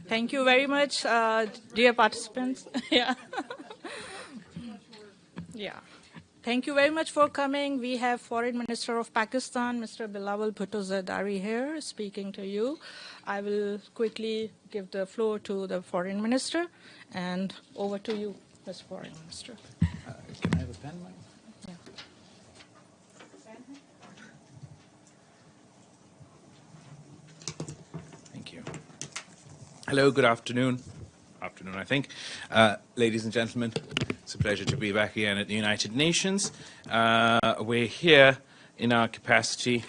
Thank you very much, dear participants. Yeah. Yeah. Thank you very much for coming. We have Foreign Minister of Pakistan, Mr. Bilawal Bhutto Zardari here speaking to you. I will quickly give the floor to the Foreign Minister, and over to you, Mr. Foreign Minister. Can I have a pen, Mike? Yeah. Thank you. Hello, good afternoon. Afternoon, I think. Ladies and gentlemen, it's a pleasure to be back again at the United Nations. We're here in our capacity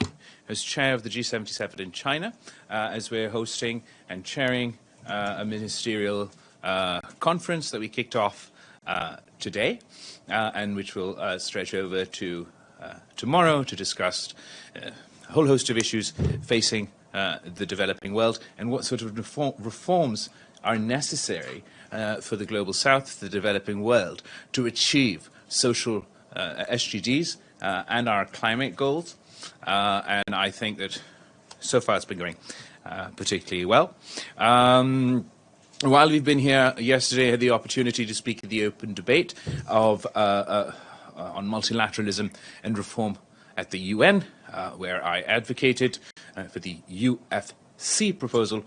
as chair of the G77 in China, as we're hosting and chairing a ministerial conference that we kicked off today, and which will stretch over to tomorrow to discuss a whole host of issues facing the developing world and what sort of reforms are necessary for the global south, the developing world, to achieve social SDGs and our climate goals. And I think that so far it's been going particularly well. While we've been here yesterday, I had the opportunity to speak at the open debate of on multilateralism and reform at the UN, where I advocated for the UFC proposal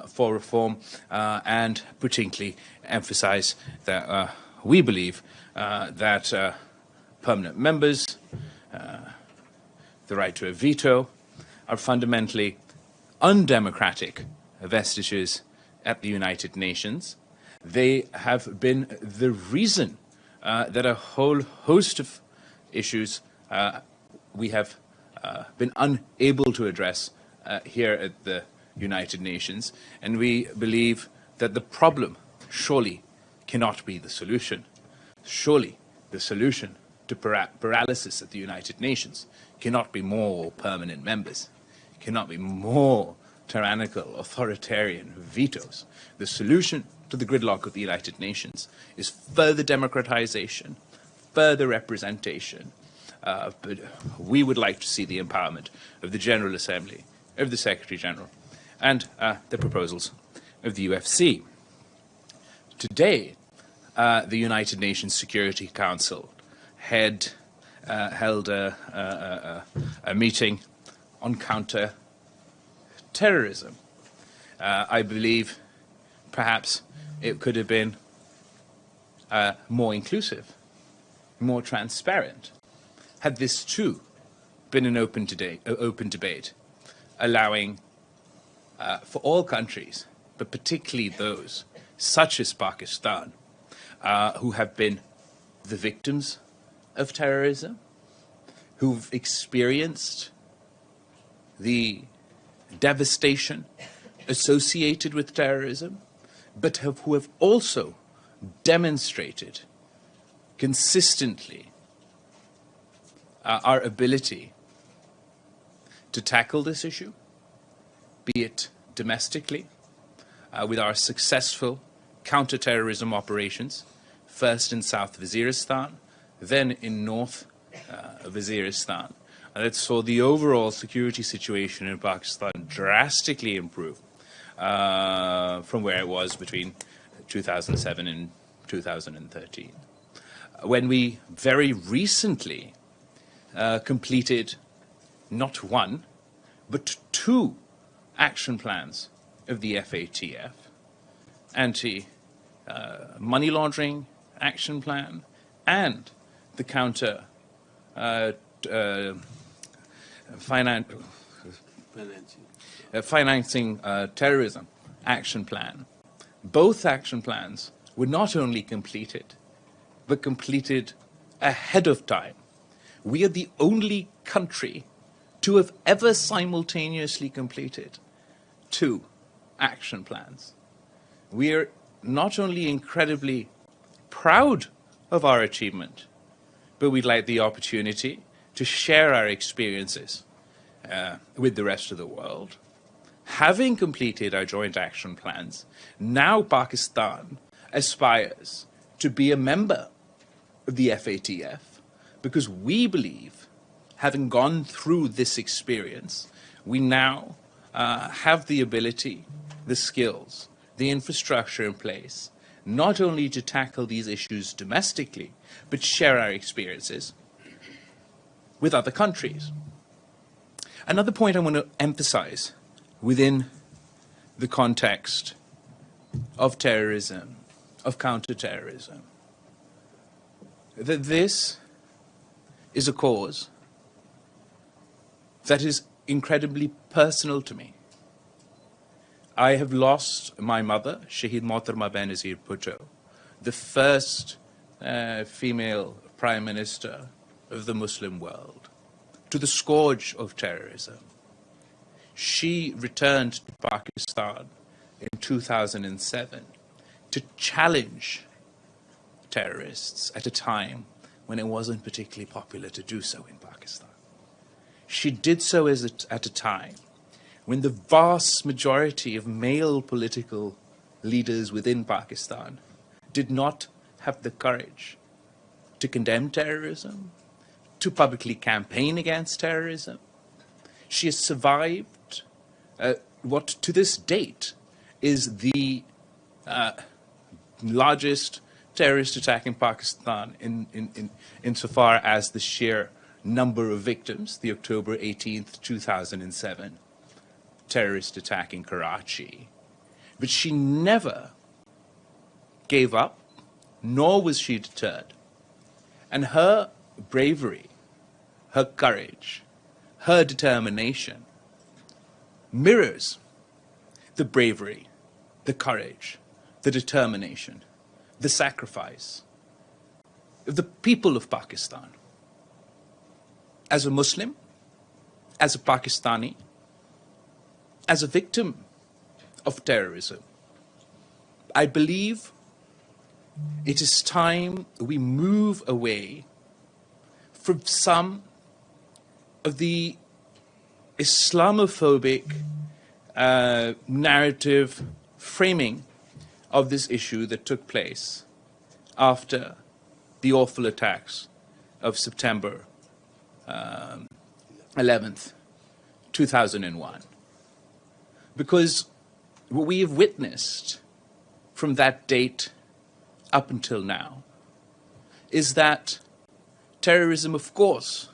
for reform and particularly emphasize that we believe that permanent members, the right to a veto, are fundamentally undemocratic vestiges at the United Nations. They have been the reason that a whole host of issues we have been unable to address here at the United Nations, and we believe that the problem surely cannot be the solution. Surely the solution to paralysis at the United Nations cannot be more permanent members, cannot be more tyrannical, authoritarian vetoes. The solution to the gridlock of the United Nations is further democratization, further representation. But we would like to see the empowerment of the General Assembly, of the Secretary General, and the proposals of the UFC. Today, the United Nations Security Council held a meeting on counter-terrorism. I believe perhaps it could have been more inclusive, more transparent, had this too been an open debate, allowing for all countries, but particularly those such as Pakistan, who have been the victims of terrorism, who've experienced the devastation associated with terrorism, but who have also demonstrated consistently our ability to tackle this issue, be it domestically, with our successful counter-terrorism operations, first in South Waziristan, then in North Waziristan, that saw the overall security situation in Pakistan drastically improve from where it was between 2007 and 2013. When we very recently completed not one, but two action plans of the FATF, anti-money laundering action plan and the counter financing terrorism action plan. Both action plans were not only completed, but completed ahead of time. We are the only country to have ever simultaneously completed two action plans. We are not only incredibly proud of our achievement, but we'd like the opportunity to share our experiences with the rest of the world. Having completed our joint action plans, now Pakistan aspires to be a member of the FATF because we believe, having gone through this experience, we now have the ability, the skills, the infrastructure in place, not only to tackle these issues domestically, but share our experiences with other countries. Another point I want to emphasize within the context of terrorism, of counterterrorism, that this is a cause that is incredibly personal to me. I have lost my mother, Shaheed Mohtarma Benazir Bhutto, the first female prime minister of the Muslim world, to the scourge of terrorism. She returned to Pakistan in 2007 to challenge terrorists at a time when it wasn't particularly popular to do so in Pakistan. She did so at a time when the vast majority of male political leaders within Pakistan did not have the courage to condemn terrorism, to publicly campaign against terrorism. She has survived what to this date is the largest terrorist attack in Pakistan insofar as the sheer number of victims, the October 18th, 2007 terrorist attack in Karachi. But she never gave up, nor was she deterred. And her bravery, her courage, her determination mirrors the bravery, the courage, the determination, the sacrifice of the people of Pakistan. As a Muslim, as a Pakistani, as a victim of terrorism, I believe it is time we move away from some of the Islamophobic narrative framing of this issue that took place after the awful attacks of September 11th, 2001. Because what we have witnessed from that date up until now is that terrorism, of course,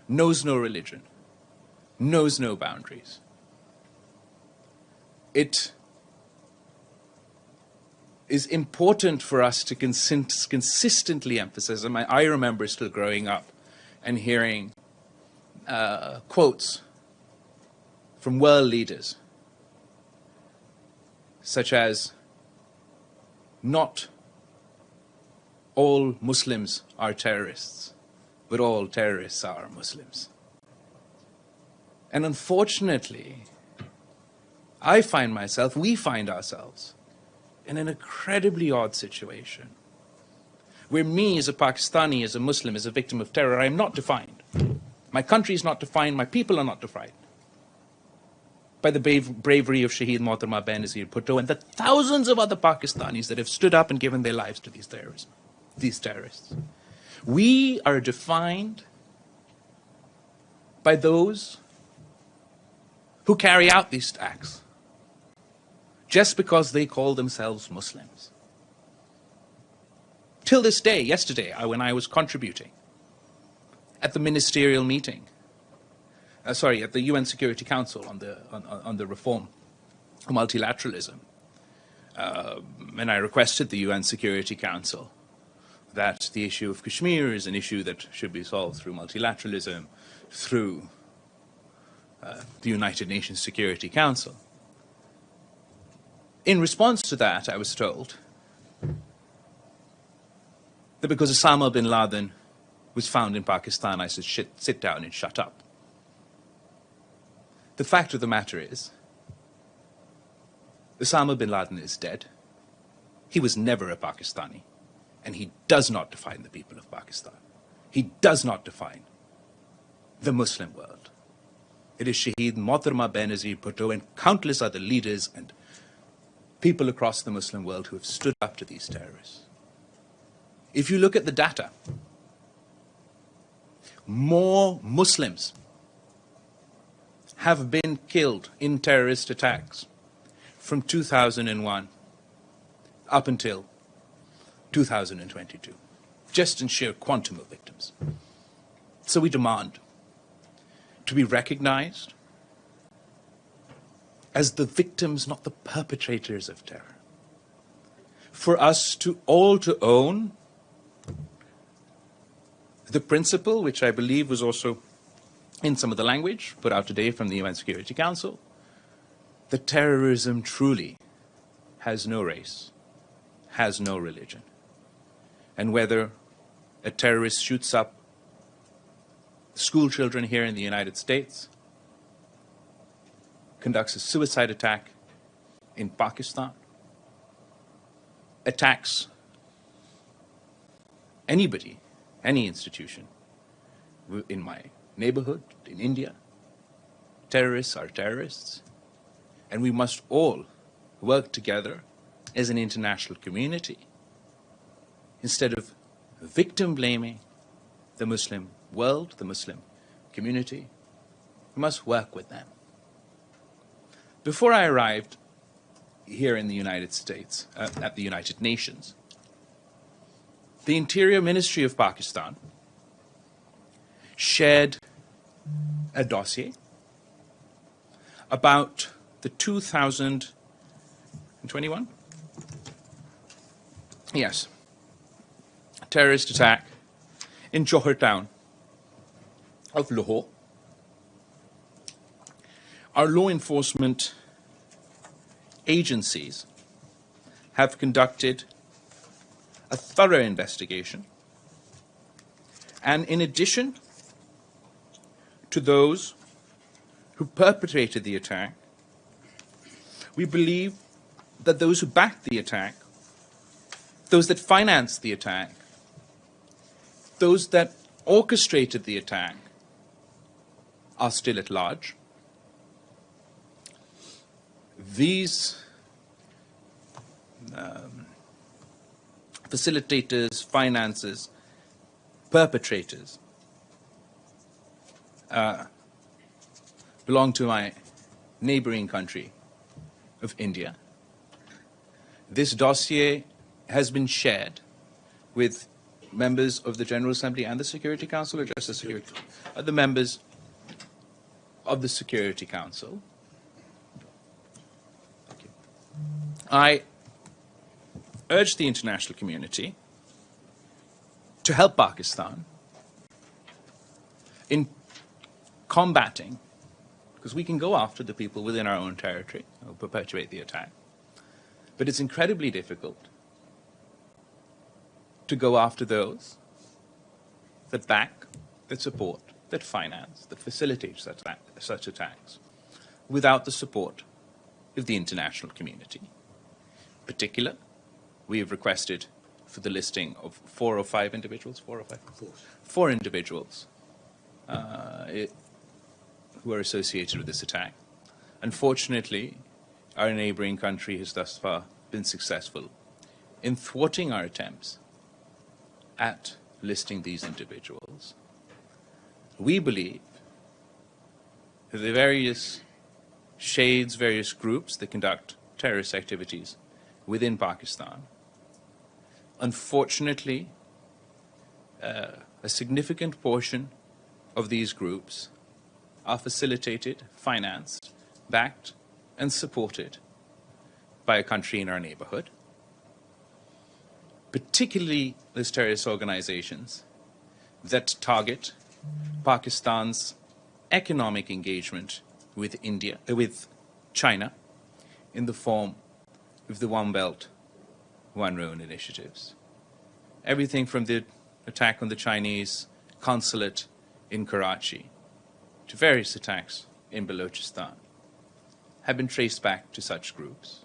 knows no religion, knows no boundaries. It is important for us to consistently emphasize, and I remember still growing up and hearing quotes from world leaders such as, not all Muslims are terrorists, but all terrorists are Muslims. And unfortunately, we find ourselves in an incredibly odd situation where me as a Pakistani, as a Muslim, as a victim of terror, I am not defined. My country is not defined, my people are not defined by the bravery of Shaheed Mohtarma Benazir Bhutto and the thousands of other Pakistanis that have stood up and given their lives to these terrorists. We are defined by those who carry out these acts just because they call themselves Muslims. Till this day, yesterday, when I was contributing at the ministerial meeting, at the UN Security Council on the reform of multilateralism, and I requested the UN Security Council that the issue of Kashmir is an issue that should be solved through multilateralism, through the United Nations Security Council. In response to that, I was told that because Osama bin Laden was found in Pakistan, I should sit down and shut up. The fact of the matter is, Osama bin Laden is dead. He was never a Pakistani, and he does not define the people of Pakistan. He does not define the Muslim world. It is Shaheed Mohtarma Benazir Bhutto and countless other leaders and people across the Muslim world who have stood up to these terrorists. If you look at the data, more Muslims have been killed in terrorist attacks from 2001 up until 2022, just in sheer quantum of victims. So we demand to be recognized as the victims, not the perpetrators of terror. For us to all to own the principle, which I believe was also in some of the language put out today from the UN Security Council, that terrorism truly has no race, has no religion. And whether a terrorist shoots up school children here in the United States, conducts a suicide attack in Pakistan, attacks anybody, any institution in my neighborhood, in India, terrorists are terrorists, and we must all work together as an international community instead of victim blaming the Muslim world, the Muslim community. We must work with them. Before I arrived here in the United States, at the United Nations, the Interior Ministry of Pakistan shared a dossier about the 2021? Yes. Terrorist attack in Johor town of Lahore. Our law enforcement agencies have conducted a thorough investigation, and in addition to those who perpetrated the attack, we believe that those who backed the attack, those that financed the attack, those that orchestrated the attack are still at large. These facilitators, financiers, perpetrators belong to my neighboring country of India. This dossier has been shared with members of the General Assembly and the Security Council, or just the Security, the members of the Security Council. I urge the international community to help Pakistan in combating, because we can go after the people within our own territory who perpetuate the attack, but it's incredibly difficult to go after those that back, that support, that finance, that facilitate such attacks without the support of the international community. In particular, we have requested for the listing of 4 or 5 individuals, 4 or 5? 4 individuals who are associated with this attack. Unfortunately, our neighboring country has thus far been successful in thwarting our attempts at listing these individuals. We believe that the various shades, various groups that conduct terrorist activities within Pakistan, unfortunately, a significant portion of these groups are facilitated, financed, backed, and supported by a country in our neighborhood, particularly those terrorist organizations that target Pakistan's economic engagement with with China in the form of the One Belt, One Road initiatives. Everything from the attack on the Chinese consulate in Karachi to various attacks in Balochistan have been traced back to such groups.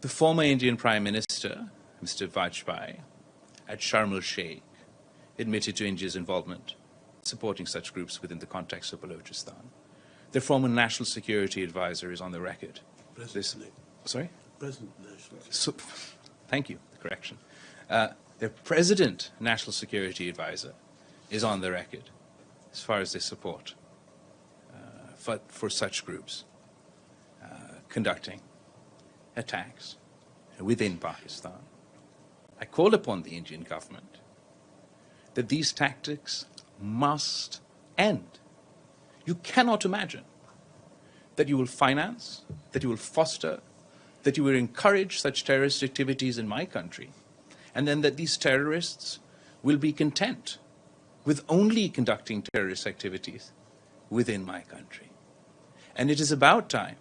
The former Indian Prime Minister, Mr. Vajpayee, at Sharm el-Sheikh, admitted to India's involvement supporting such groups within the context of Balochistan. Their former National Security Advisor is on the record. Sorry? Present National Thank you, the correction. Their President National Security Advisor is on the record as far as their support for such groups. conducting attacks within Pakistan. I call upon the Indian government that these tactics must end. You cannot imagine that you will finance, that you will foster, that you will encourage such terrorist activities in my country, and then that these terrorists will be content with only conducting terrorist activities within my country. And it is about time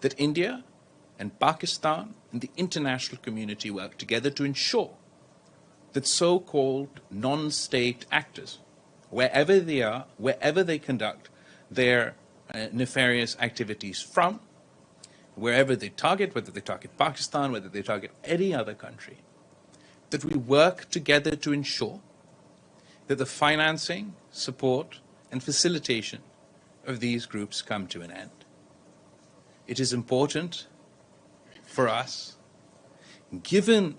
that India and Pakistan and the international community work together to ensure that so-called non-state actors, wherever they are, wherever they conduct their nefarious activities from, wherever they target, whether they target Pakistan, whether they target any other country, that we work together to ensure that the financing, support, and facilitation of these groups come to an end. It is important for us, given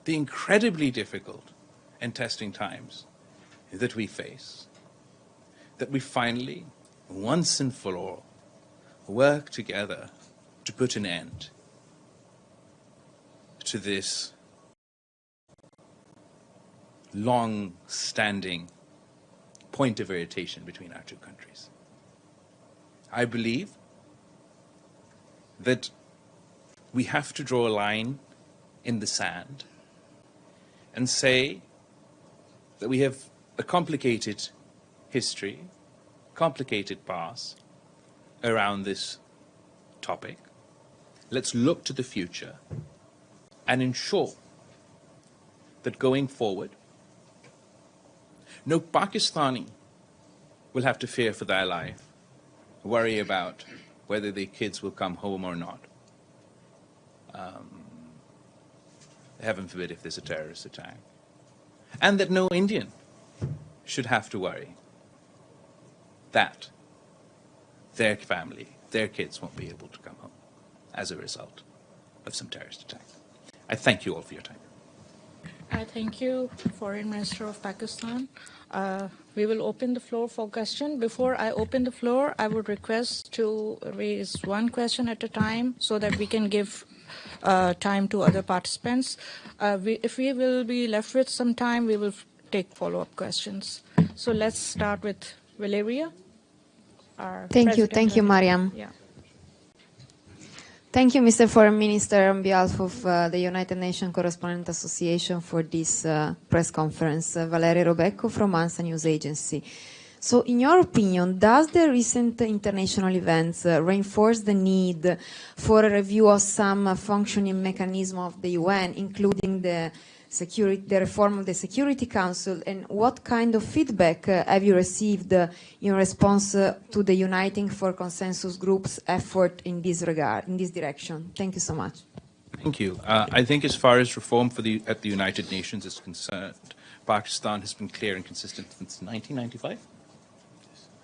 the incredibly difficult and testing times that we face, that we finally, once and for all, work together to put an end to this long-standing point of irritation between our two countries. I believe that we have to draw a line in the sand and say that we have a complicated history, complicated past around this topic. Let's look to the future and ensure that going forward, no Pakistani will have to fear for their life, worry about whether their kids will come home or not. Heaven forbid if there's a terrorist attack. And that no Indian should have to worry that their family, their kids won't be able to come home as a result of some terrorist attack. I thank you all for your time. I thank you, Foreign Minister of Pakistan. We will open the floor for question. Before I open the floor, I would request to raise one question at a time so that we can give time to other participants. If we will be left with some time, we will take follow-up questions. So let's start with Valeria. Thank you, Mariam. Yeah. Thank you, Mr. Foreign Minister, on behalf of the United Nations Correspondent Association for this press conference. Valeria Robecco from ANSA News Agency. So, in your opinion, does the recent international events reinforce the need for a review of some functioning mechanism of the UN, including the reform of the Security Council, and what kind of feedback have you received in response to the Uniting for Consensus Group's effort in this regard, in this direction? Thank you so much. Thank you. I think as far as reform at the United Nations is concerned, Pakistan has been clear and consistent since 1995.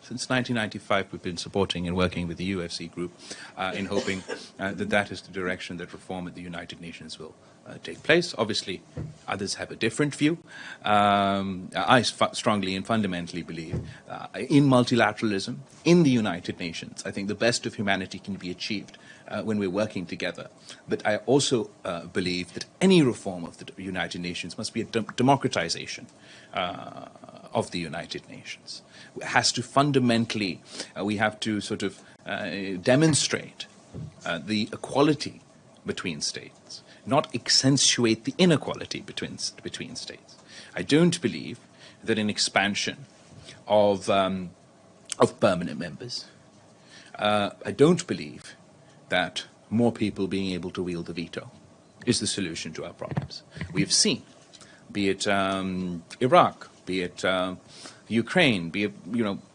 Since 1995, we've been supporting and working with the UFC group in hoping that is the direction that reform at the United Nations will take place. Obviously, others have a different view. I strongly and fundamentally believe in multilateralism, in the United Nations. I think the best of humanity can be achieved when we're working together. But I also believe that any reform of the United Nations must be a democratization of the United Nations. It has to fundamentally, we have to sort of demonstrate the equality between states, not accentuate the inequality between states. I don't believe that an expansion of permanent members, I don't believe that more people being able to wield the veto is the solution to our problems. We've seen, be it Iraq, be it Ukraine, be it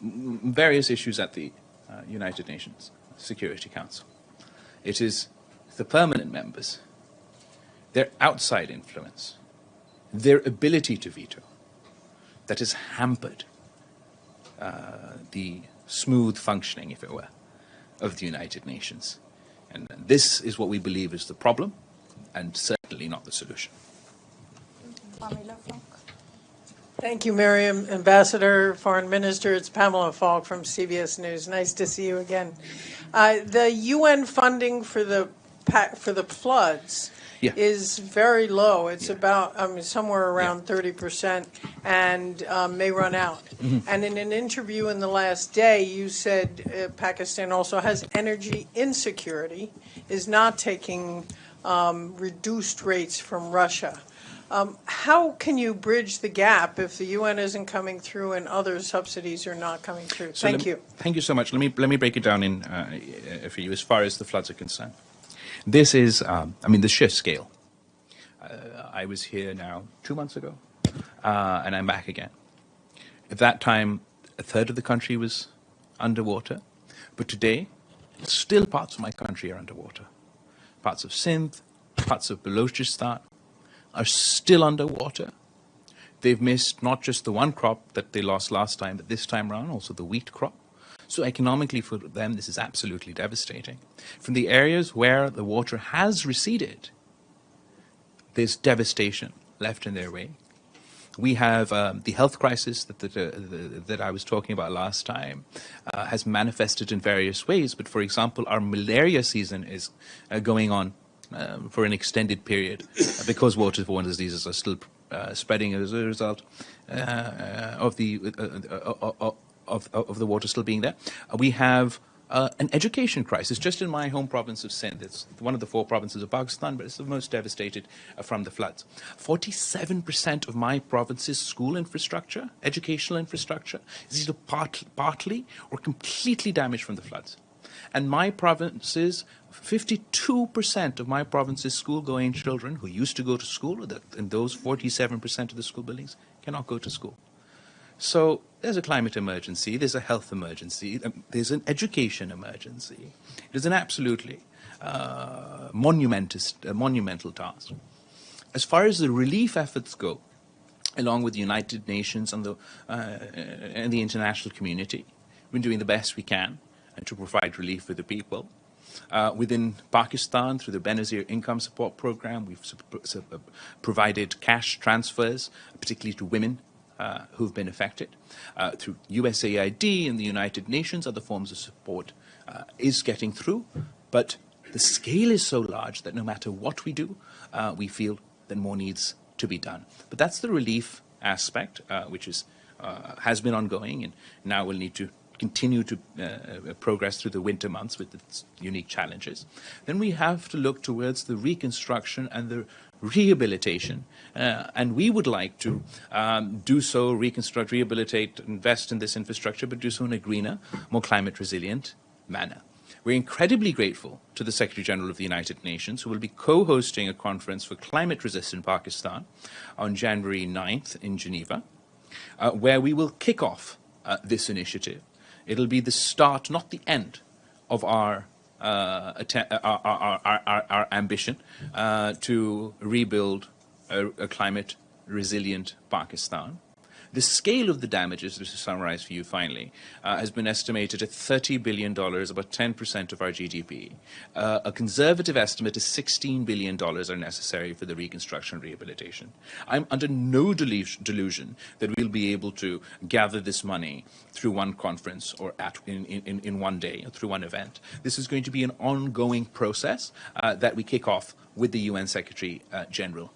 various issues at the United Nations Security Council. It is the permanent members, their outside influence, their ability to veto, that has hampered the smooth functioning, if it were, of the United Nations. And this is what we believe is the problem, and certainly not the solution. Pamela Frank. Thank you, Miriam. Ambassador, Foreign Minister, it's Pamela Falk from CBS News. Nice to see you again. The UN funding for the floods Yeah. is very low. It's Yeah. about somewhere around 30% and may run out. And in an interview in the last day, you said Pakistan also has energy insecurity, is not taking reduced rates from Russia. How can you bridge the gap if the UN isn't coming through and other subsidies are not coming through? So Thank you. Thank you so much. Let me break it down in for you as far as the floods are concerned. This is, the sheer scale. I was here now 2 months ago, and I'm back again. At that time, a third of the country was underwater, but today, still parts of my country are underwater. Parts of Sindh, parts of Balochistan are still underwater. They've missed not just the one crop that they lost last time, but this time around, also the wheat crop. So economically for them, this is absolutely devastating. From the areas where the water has receded, there's devastation left in their way. We have the health crisis that I was talking about last time has manifested in various ways. But for example, our malaria season is going on for an extended period because waterborne diseases are still spreading as a result of the water still being there. We have an education crisis just in my home province of Sindh. It's one of the 4 provinces of Pakistan, but it's the most devastated from the floods. 47% of my province's school infrastructure, educational infrastructure, is either partly or completely damaged from the floods. And my province's 52% of my province's school-going children who used to go to school, and those 47% of the school buildings cannot go to school. So there's a climate emergency, there's a health emergency, there's an education emergency. It is an absolutely monumental task. As far as the relief efforts go, along with the United Nations and the international community, we've been doing the best we can to provide relief for the people. Within Pakistan, through the Benazir Income Support Program, we've provided cash transfers, particularly to women who've been affected. Through USAID and the United Nations, other forms of support is getting through. But the scale is so large that no matter what we do, we feel that more needs to be done. But that's the relief aspect, which has been ongoing, and now we'll need to continue to progress through the winter months with its unique challenges. Then we have to look towards the reconstruction and the rehabilitation, and we would like to do so, reconstruct, rehabilitate, invest in this infrastructure, but do so in a greener, more climate resilient manner. We're incredibly grateful to the Secretary General of the United Nations, who will be co-hosting a conference for climate-resistant Pakistan on January 9th in Geneva, where we will kick off this initiative. It'll be the start, not the end, of our ambition to rebuild a climate-resilient Pakistan. The scale of the damages, just to summarize for you finally, has been estimated at $30 billion, about 10% of our GDP. A conservative estimate is $16 billion are necessary for the reconstruction and rehabilitation. I'm under no delusion that we'll be able to gather this money through one conference or in one day, or through one event. This is going to be an ongoing process that we kick off with the UN Secretary General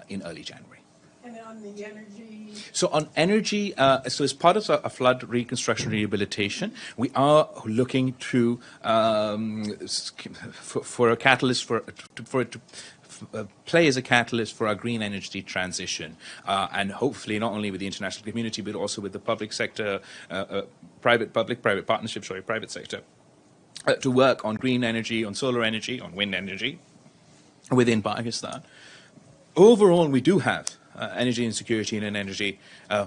in early January. And on the energy? So on energy, so as part of a flood reconstruction rehabilitation, we are looking to for a catalyst for it to play as a catalyst for our green energy transition, and hopefully not only with the international community but also with the public sector, private partnerships, private sector, to work on green energy, on solar energy, on wind energy within Pakistan. Overall, we do have energy insecurity and an energy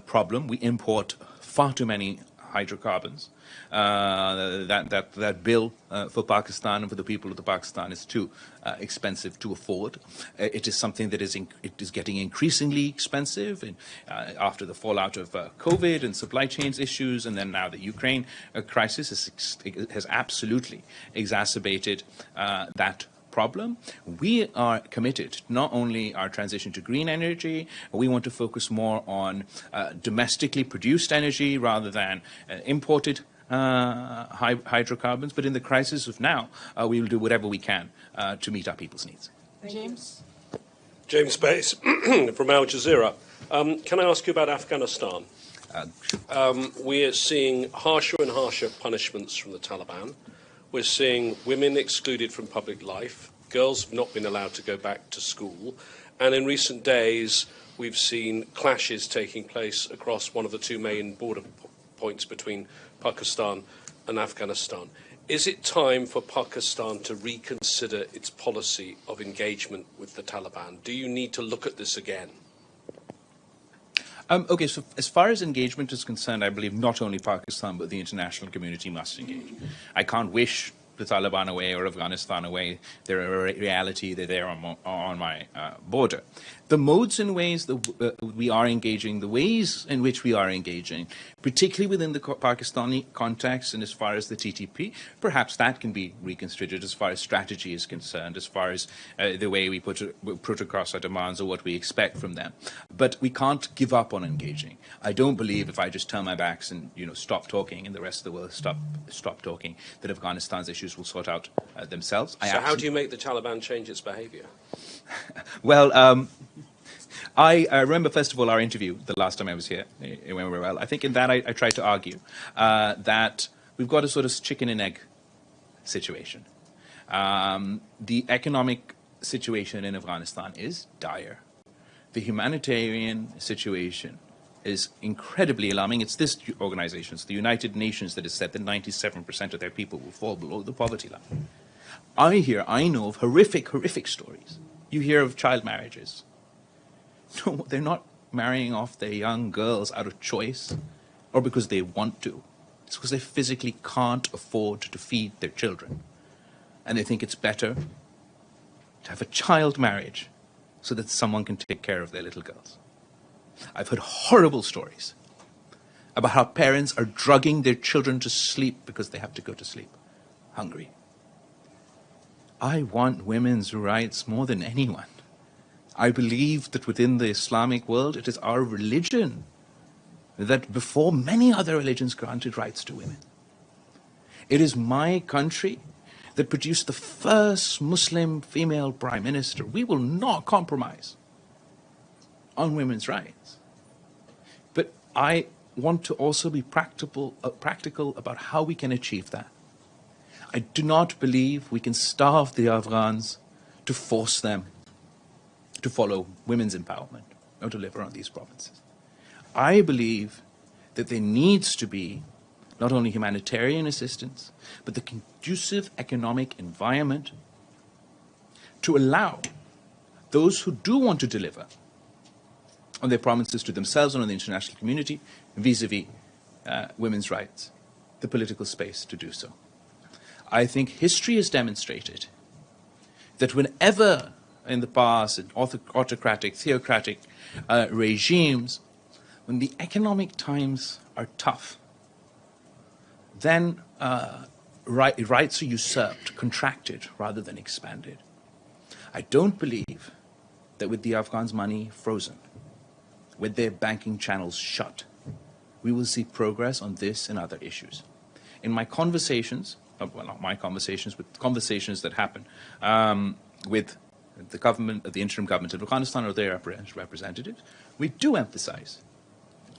problem. We import far too many hydrocarbons. That bill for Pakistan and for the people of the Pakistan is too expensive to afford. It is something that is getting increasingly expensive, and after the fallout of COVID and supply chains issues, and then now the Ukraine crisis has absolutely exacerbated that problem. We are committed to not only our transition to green energy, we want to focus more on domestically produced energy rather than imported hydrocarbons. But in the crisis of now, we will do whatever we can to meet our people's needs. James? James Bates from Al Jazeera. Can I ask you about Afghanistan? We are seeing harsher and harsher punishments from the Taliban. We're seeing women excluded from public life. Girls have not been allowed to go back to school. And in recent days, we've seen clashes taking place across one of the two main border points between Pakistan and Afghanistan. Is it time for Pakistan to reconsider its policy of engagement with the Taliban? Do you need to look at this again? Okay, so as far as engagement is concerned, I believe not only Pakistan, but the international community must engage. I can't wish the Taliban away or Afghanistan away. They're a reality. They're there on my border. The modes and ways that we are engaging, the ways in which we are engaging, particularly within the Pakistani context and as far as the TTP, perhaps that can be reconsidered as far as strategy is concerned, as far as the way we put across our demands or what we expect from them. But we can't give up on engaging. I don't believe if I just turn my backs and stop talking and the rest of the world stop talking, that Afghanistan's issues will sort out themselves. So how do you make the Taliban change its behavior? Well, I remember, first of all, our interview the last time I was here. It went very well. I think in that I tried to argue that we've got a sort of chicken and egg situation. The economic situation in Afghanistan is dire. The humanitarian situation is incredibly alarming. It's this organization, it's the United Nations, that has said that 97% of their people will fall below the poverty line. I know of horrific stories. You hear of child marriages. No, they're not marrying off their young girls out of choice or because they want to. It's because they physically can't afford to feed their children. And they think it's better to have a child marriage so that someone can take care of their little girls. I've heard horrible stories about how parents are drugging their children to sleep because they have to go to sleep hungry. I want women's rights more than anyone. I believe that within the Islamic world, it is our religion that before many other religions granted rights to women. It is my country that produced the first Muslim female prime minister. We will not compromise on women's rights. But I want to also be practical about how we can achieve that. I do not believe we can starve the Afghans to force them to follow women's empowerment or to deliver on these provinces. I believe that there needs to be not only humanitarian assistance, but the conducive economic environment to allow those who do want to deliver on their promises to themselves and on the international community vis-a-vis women's rights, the political space to do so. I think history has demonstrated that whenever in the past in autocratic, theocratic regimes, when the economic times are tough, then rights are usurped, contracted rather than expanded. I don't believe that with the Afghans' money frozen, with their banking channels shut, we will see progress on this and other issues. In my conversations, well, not my conversations, but conversations that happen with the government, the interim government of Afghanistan or their representatives, we do emphasize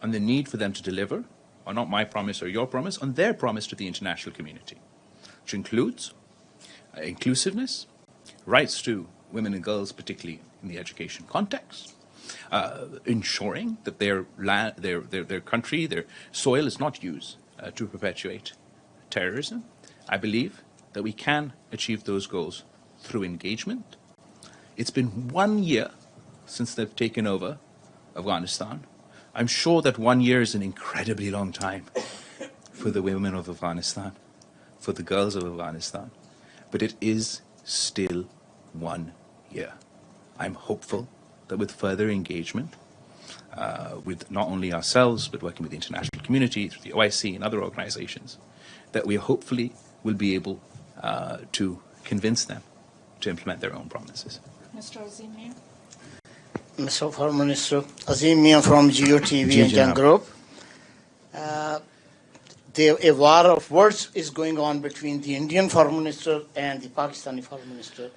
on the need for them to deliver, or not my promise or your promise, on their promise to the international community, which includes inclusiveness, rights to women and girls, particularly in the education context, ensuring that their land, their country, their soil is not used to perpetuate terrorism. I believe that we can achieve those goals through engagement. It's been 1 year since they've taken over Afghanistan. I'm sure that 1 year is an incredibly long time for the women of Afghanistan, for the girls of Afghanistan, but it is still 1 year. I'm hopeful that with further engagement, with not only ourselves, but working with the international community, through the OIC and other organizations, that we hopefully will be able to convince them to implement their own promises. Mr. Azim Mia. Mr. Foreign Minister, Azim Mia from GeoTV and Young Group. A war of words is going on between the Indian Foreign Minister and the Pakistani Foreign Minister.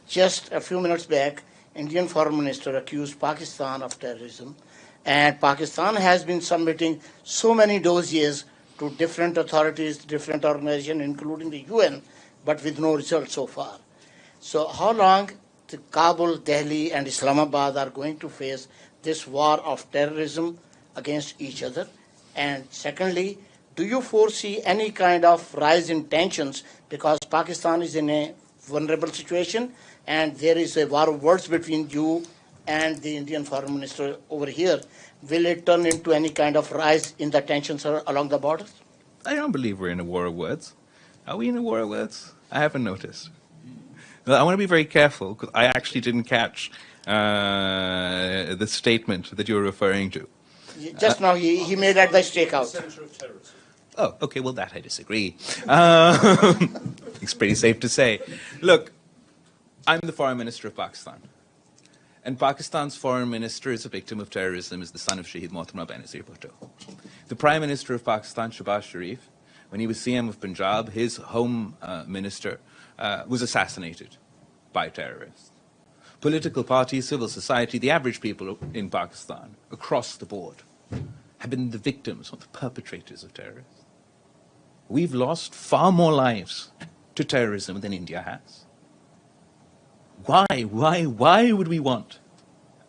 Just a few minutes back, Indian Foreign Minister accused Pakistan of terrorism, and Pakistan has been submitting so many dossiers to different authorities, different organizations, including the UN, but with no result so far. So how long the Kabul, Delhi, and Islamabad are going to face this war of terrorism against each other? And secondly, do you foresee any kind of rise in tensions because Pakistan is in a vulnerable situation and there is a war of words between you and the Indian Foreign Minister over here? Will it turn into any kind of rise in the tensions along the borders? I don't believe we're in a war of words. Are we in a war of words? I haven't noticed. Well, I want to be very careful because I actually didn't catch the statement that you're referring to. Just now he made at the stakeout. Oh, okay, well, that I disagree. It's pretty safe to say. Look, I'm the Foreign Minister of Pakistan. And Pakistan's Foreign Minister is a victim of terrorism, is the son of Shaheed Mohtamma Benazir Bhutto. The Prime Minister of Pakistan, Shahbaz Sharif, when he was CM of Punjab, his home minister was assassinated by terrorists. Political parties, civil society, the average people in Pakistan, across the board, have been the victims or the perpetrators of terrorism. We've lost far more lives to terrorism than India has. Why would we want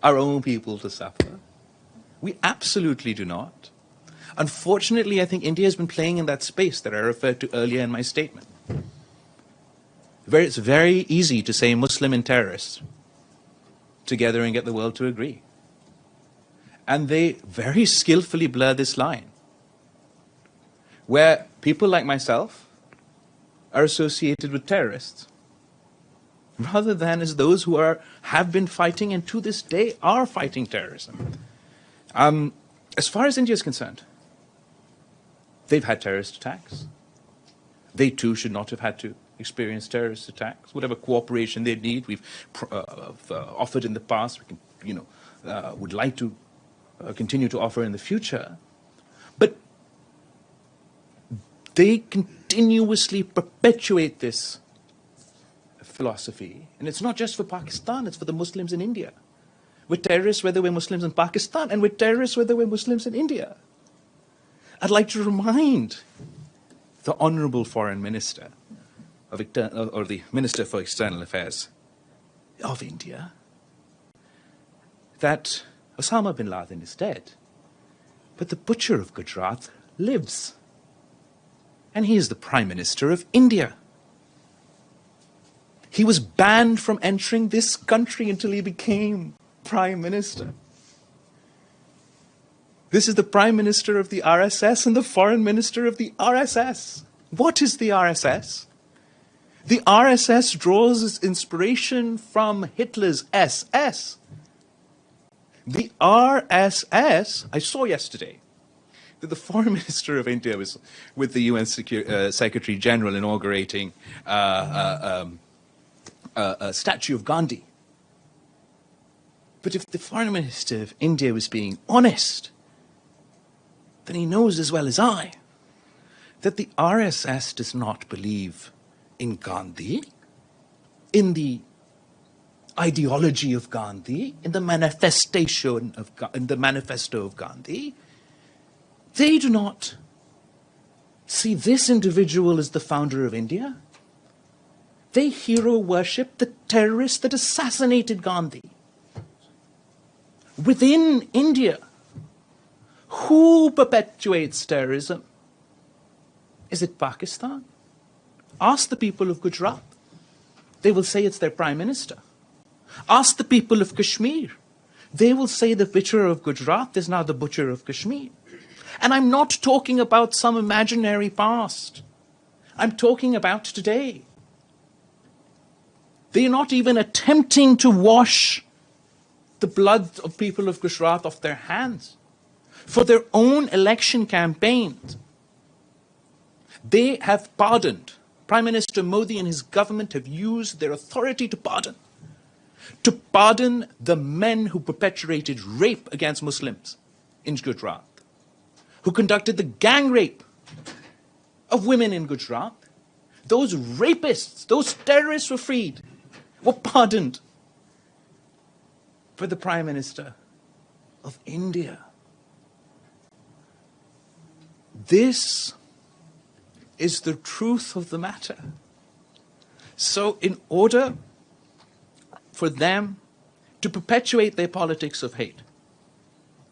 our own people to suffer? We absolutely do not. Unfortunately, I think India has been playing in that space that I referred to earlier in my statement. It's very easy to say Muslim and terrorist together and get the world to agree. And they very skillfully blur this line, where people like myself are associated with terrorists, rather than as those who have been fighting and to this day are fighting terrorism. As far as India is concerned, they've had terrorist attacks. They too should not have had to experience terrorist attacks. Whatever cooperation they need, we've offered in the past, we can, would like to continue to offer in the future. But they continuously perpetuate this philosophy. And it's not just for Pakistan, it's for the Muslims in India. We're terrorists whether we're Muslims in Pakistan, and we're terrorists whether we're Muslims in India. I'd like to remind the Honorable Foreign Minister or the Minister for External Affairs of India that Osama bin Laden is dead, but the butcher of Gujarat lives. And he is the Prime Minister of India. He was banned from entering this country until he became Prime Minister. This is the Prime Minister of the RSS and the Foreign Minister of the RSS. What is the RSS? The RSS draws its inspiration from Hitler's SS. The RSS, I saw yesterday that the Foreign Minister of India was with the UN Secretary General inaugurating a statue of Gandhi. But if the Foreign Minister of India was being honest, then he knows as well as I that the RSS does not believe in Gandhi, in the ideology of Gandhi, in the manifesto of Gandhi. They do not see this individual as the founder of India. They hero worship the terrorist that assassinated Gandhi. Within India, who perpetuates terrorism? Is it Pakistan? Ask the people of Gujarat. They will say it's their Prime Minister. Ask the people of Kashmir. They will say the butcher of Gujarat is now the butcher of Kashmir. And I'm not talking about some imaginary past. I'm talking about today. They're not even attempting to wash the blood of people of Gujarat off their hands. For their own election campaigns, they have pardoned Prime Minister Modi and his government have used their authority to pardon the men who perpetrated rape against Muslims in Gujarat, who conducted the gang rape of women in Gujarat. Those rapists, those terrorists were freed, were pardoned. For the Prime Minister of India, this is the truth of the matter. So in order for them to perpetuate their politics of hate,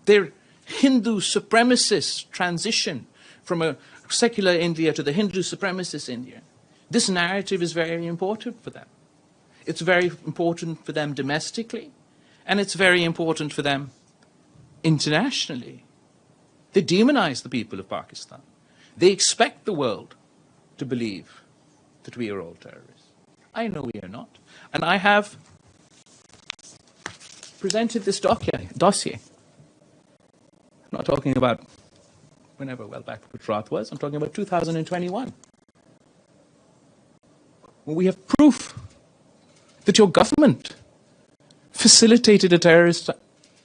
their Hindu supremacist transition from a secular India to the Hindu supremacist India, this narrative is very important for them. It's very important for them domestically, and it's very important for them internationally. They demonize the people of Pakistan. They expect the world to believe that we are all terrorists. I know we are not. And I have presented this dossier. I'm not talking about whenever well back Gujarat was. I'm talking about 2021. When we have proof that your government facilitated a terrorist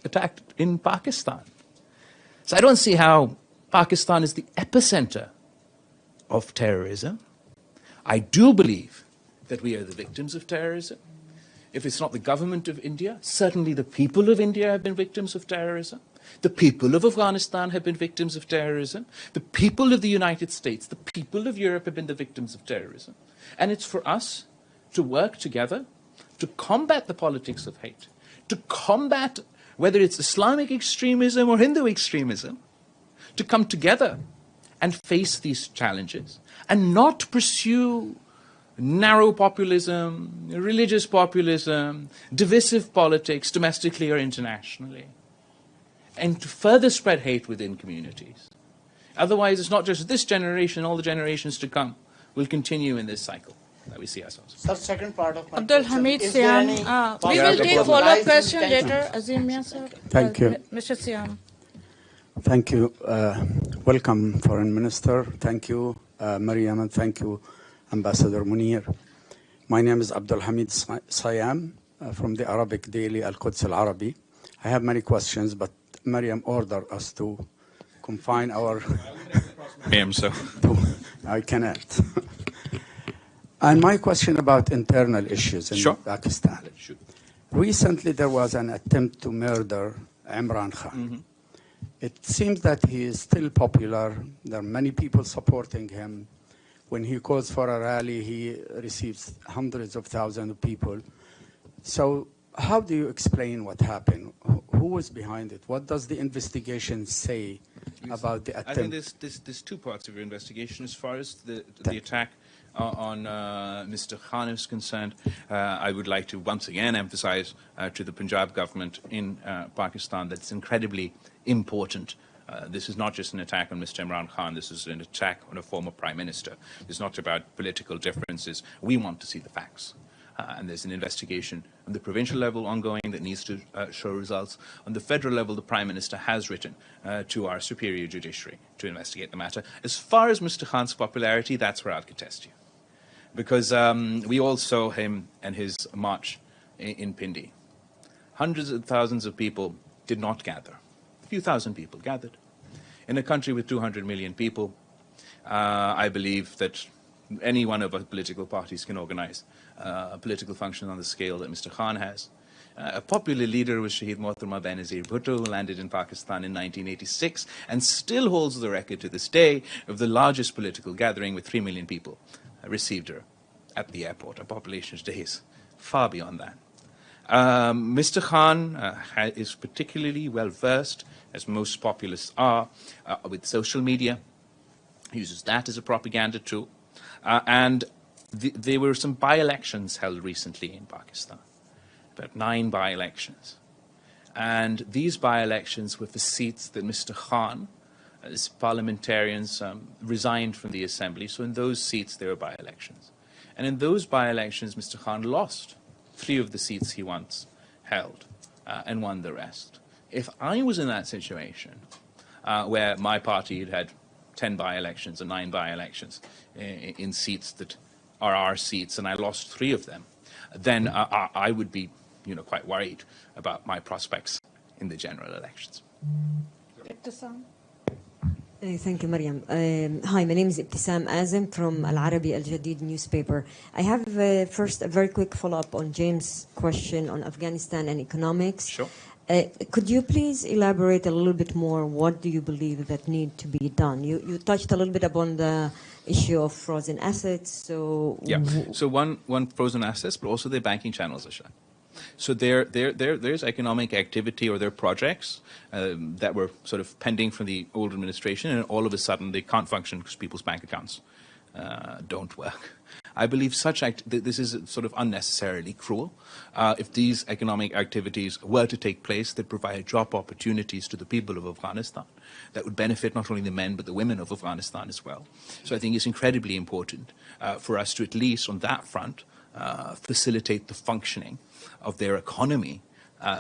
attack in Pakistan. So I don't see how Pakistan is the epicenter of terrorism. I do believe that we are the victims of terrorism. If it's not the government of India, certainly the people of India have been victims of terrorism. The people of Afghanistan have been victims of terrorism. The people of the United States, the people of Europe have been the victims of terrorism. And it's for us to work together to combat the politics of hate, to combat whether it's Islamic extremism or Hindu extremism, to come together and face these challenges and not pursue narrow populism, religious populism, divisive politics, domestically or internationally, and to further spread hate within communities. Otherwise, it's not just this generation, all the generations to come will continue in this cycle that we see ourselves. Sir, second part of my Abdul question, Hamid is there Siam. any We will take possible follow-up rise in question tensions? later. Azim Mia, sir. Thank you. Mr. Siam. Thank you. Welcome, Foreign Minister. Thank you, Mariam, and thank you, Ambassador Munir. My name is Abdul Hamid Siam from the Arabic daily Al-Quds Al-Arabi. I have many questions, but Mariam ordered us to confine our... I cannot. And my question about internal issues in Pakistan. Sure. Recently, there was an attempt to murder Imran Khan. Mm-hmm. It seems that he is still popular. There are many people supporting him. When he calls for a rally, he receives hundreds of thousands of people. So how do you explain what happened? Who was behind it? What does the investigation say about the attempt? I think there's two parts of your investigation. As far as the attack on Mr. Khan is concerned, I would like to once again emphasize to the Punjab government in Pakistan that it's incredibly important. This is not just an attack on Mr. Imran Khan. This is an attack on a former prime minister. It's not about political differences. We want to see the facts. And there's an investigation on the provincial level ongoing that needs to show results. On the federal level, the Prime Minister has written to our superior judiciary to investigate the matter. As far as Mr. Khan's popularity, that's where I'll contest you. Because we all saw him and his march in Pindi. Hundreds of thousands of people did not gather. A few thousand people gathered. In a country with 200 million people, I believe that any one of our political parties can organize a political function on the scale that Mr. Khan has. A popular leader was Shaheed Mohtarma Benazir Bhutto, who landed in Pakistan in 1986 and still holds the record to this day of the largest political gathering with 3 million people received her at the airport. Our population today is far beyond that. Mr. Khan is particularly well versed, as most populists are, with social media. He uses that as a propaganda tool. And there were some by-elections held recently in Pakistan, about 9 by-elections. And these by-elections were for seats that Mr. Khan, as parliamentarians, resigned from the assembly. So in those seats, there were by-elections. And in those by-elections, Mr. Khan lost 3 of the seats he once held and won the rest. If I was in that situation, where my party had 10 by-elections or 9 by-elections in seats that are our seats and I lost 3 of them, then I would be, quite worried about my prospects in the general elections. Thank you, Mariam. Hi, my name is Ibtisam Azim from Al Arabi Al Jadid newspaper. I have first a very quick follow-up on James' question on Afghanistan and economics. Sure. Could you please elaborate a little bit more? What do you believe that need to be done? You touched a little bit upon the issue of frozen assets. So yeah. So one frozen assets, but also their banking channels, Asha. So there's economic activity or there are projects that were sort of pending from the old administration, and all of a sudden they can't function because people's bank accounts don't work. I believe this is sort of unnecessarily cruel. If these economic activities were to take place, they'd provide job opportunities to the people of Afghanistan that would benefit not only the men but the women of Afghanistan as well. So I think it's incredibly important for us to, at least on that front, facilitate the functioning of their economy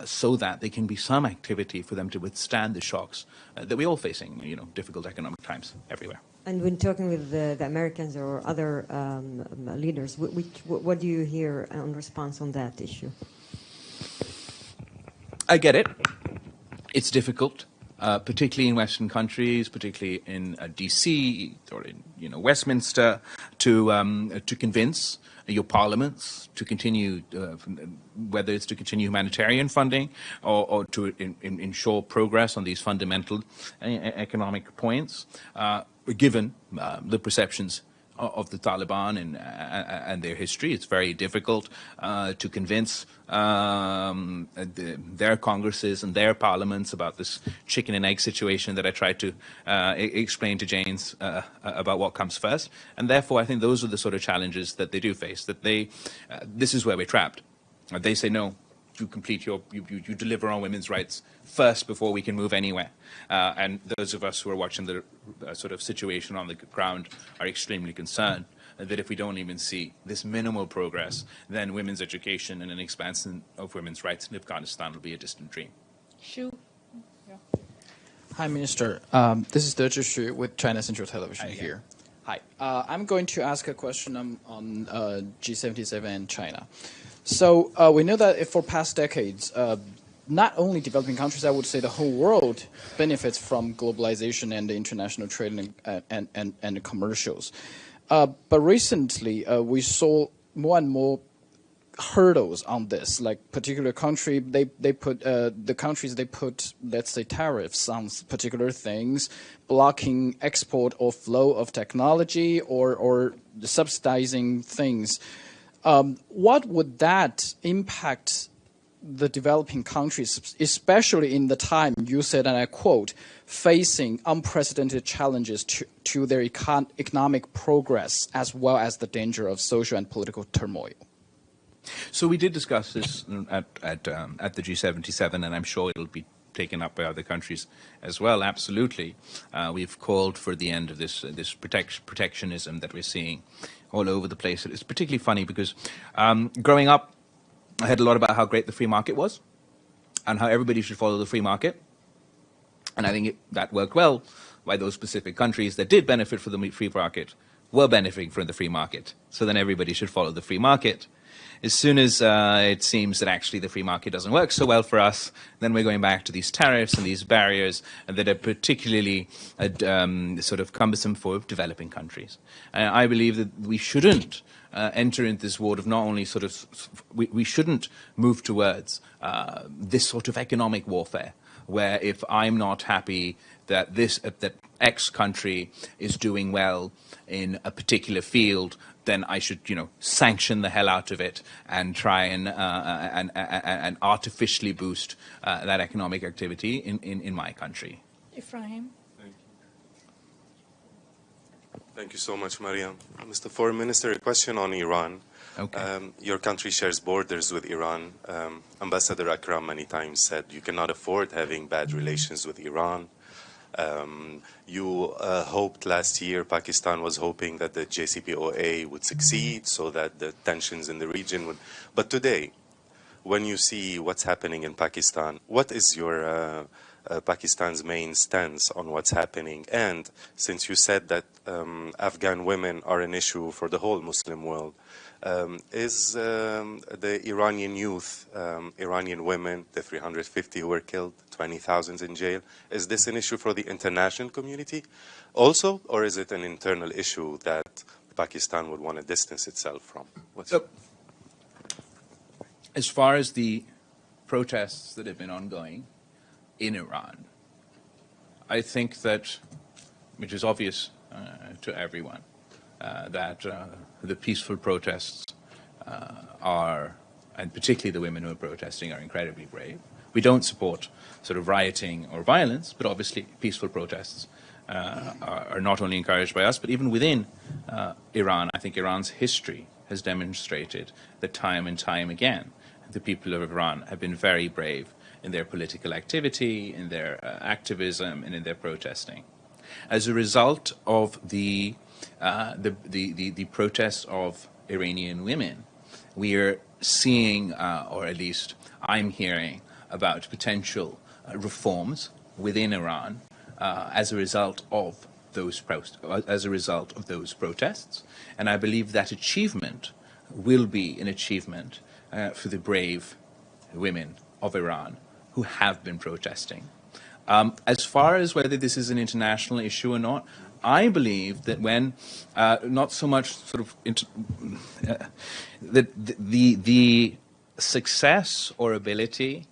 so that there can be some activity for them to withstand the shocks that we're all facing, difficult economic times everywhere. And when talking with the Americans or other leaders, what do you hear in response on that issue? I get it. It's difficult, particularly in Western countries, particularly in D.C. or in Westminster, to convince your parliaments to continue, whether it's to continue humanitarian funding or to ensure progress on these fundamental economic points, given the perceptions of the Taliban and their history. It's very difficult to convince their congresses and their parliaments about this chicken and egg situation that I tried to explain to James about what comes first. And therefore, I think those are the sort of challenges that they do face, that this is where we're trapped. They say, no, you deliver on women's rights first before we can move anywhere. And those of us who are watching the sort of situation on the ground are extremely concerned that if we don't even see this minimal progress, then women's education and an expansion of women's rights in Afghanistan will be a distant dream. Shu. Yeah. Hi, Minister. This is De Zhishu with China Central Television here. Hi. I'm going to ask a question on G77 and China. So we know that for past decades, not only developing countries, I would say the whole world benefits from globalization and the international trade and commercials. But recently, we saw more and more hurdles on this. Like particular country, they put the countries they put, let's say, tariffs on particular things, blocking export or flow of technology or subsidizing things. What would that impact the developing countries, especially in the time you said, and I quote, facing unprecedented challenges to their economic progress as well as the danger of social and political turmoil? So we did discuss this at the G77, and I'm sure it'll be taken up by other countries as well. Absolutely, we've called for the end of this protectionism that we're seeing all over the place. It's particularly funny because growing up, I heard a lot about how great the free market was and how everybody should follow the free market. And I think that worked well by those specific countries that did benefit from the free market were benefiting from the free market. So then everybody should follow the free market. As soon as it seems that actually the free market doesn't work so well for us, then we're going back to these tariffs and these barriers that are particularly sort of cumbersome for developing countries. I believe that we shouldn't enter into this world of not only sort of, we shouldn't move towards this sort of economic warfare, where if I'm not happy that that X country is doing well in a particular field, then I should, sanction the hell out of it and try and artificially boost that economic activity in my country. Ephraim. Thank you so much, Mariam. Mr. Foreign Minister, a question on Iran. Okay. Your country shares borders with Iran. Ambassador Akram many times said you cannot afford having bad relations with Iran. You hoped last year, Pakistan was hoping that the JCPOA would succeed so that the tensions in the region would. But today, when you see what's happening in Pakistan, what is your Pakistan's main stance on what's happening? And since you said that Afghan women are an issue for the whole Muslim world, is the Iranian youth, Iranian women, the 350 who were killed, 20,000 in jail, is this an issue for the international community also, or is it an internal issue that Pakistan would want to distance itself from? As far as the protests that have been ongoing in Iran, I think that, which is obvious to everyone, that the peaceful protests are, and particularly the women who are protesting, are incredibly brave. We don't support sort of rioting or violence, but obviously peaceful protests are not only encouraged by us, but even within Iran. I think Iran's history has demonstrated that time and time again, the people of Iran have been very brave in their political activity, in their activism, and in their protesting. As a result of the protests of Iranian women, we are seeing, or at least I'm hearing, about potential reforms within Iran as a result of those protests, and I believe that achievement will be an achievement for the brave women of Iran who have been protesting. As far as whether this is an international issue or not, I believe that when not so much sort of the success or ability.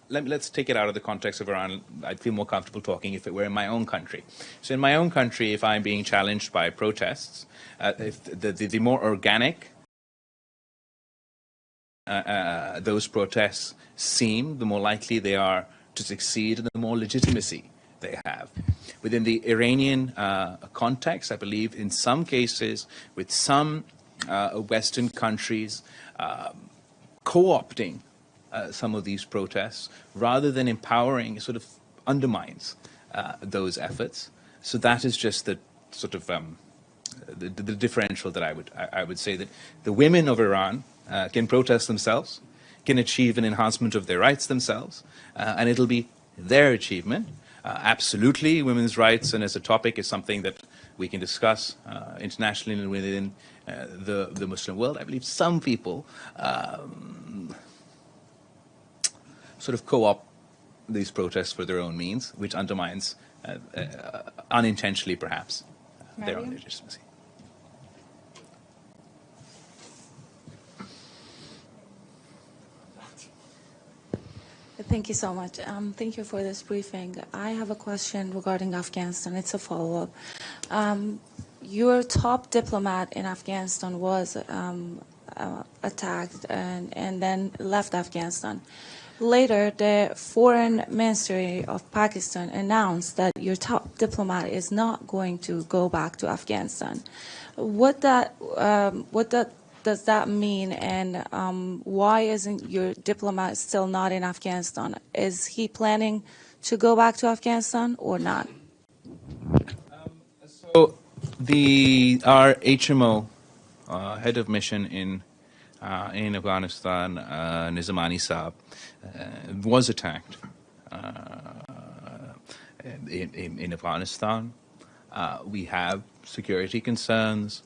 Let's take it out of the context of Iran. I'd feel more comfortable talking if it were in my own country. So in my own country, if I'm being challenged by protests, if the more organic those protests seem, the more likely they are to succeed and the more legitimacy they have. Within the Iranian context, I believe in some cases, with some Western countries co-opting some of these protests, rather than empowering, sort of undermines those efforts. So that is just the sort of the differential that I would say, that the women of Iran can protest themselves, can achieve an enhancement of their rights themselves, and it'll be their achievement. Absolutely, women's rights, and as a topic, is something that we can discuss internationally and within the Muslim world. I believe some people sort of co-opt these protests for their own means, which undermines, unintentionally perhaps, their own legitimacy. Thank you so much. Thank you for this briefing. I have a question regarding Afghanistan. It's a follow-up. Your top diplomat in Afghanistan was attacked and then left Afghanistan. Later, the Foreign Ministry of Pakistan announced that your top diplomat is not going to go back to Afghanistan. What does that mean, and why isn't your diplomat still not in Afghanistan? Is he planning to go back to Afghanistan or not? So our HMO, head of mission in Afghanistan, Nizamani Saab, was attacked in Afghanistan. We have security concerns.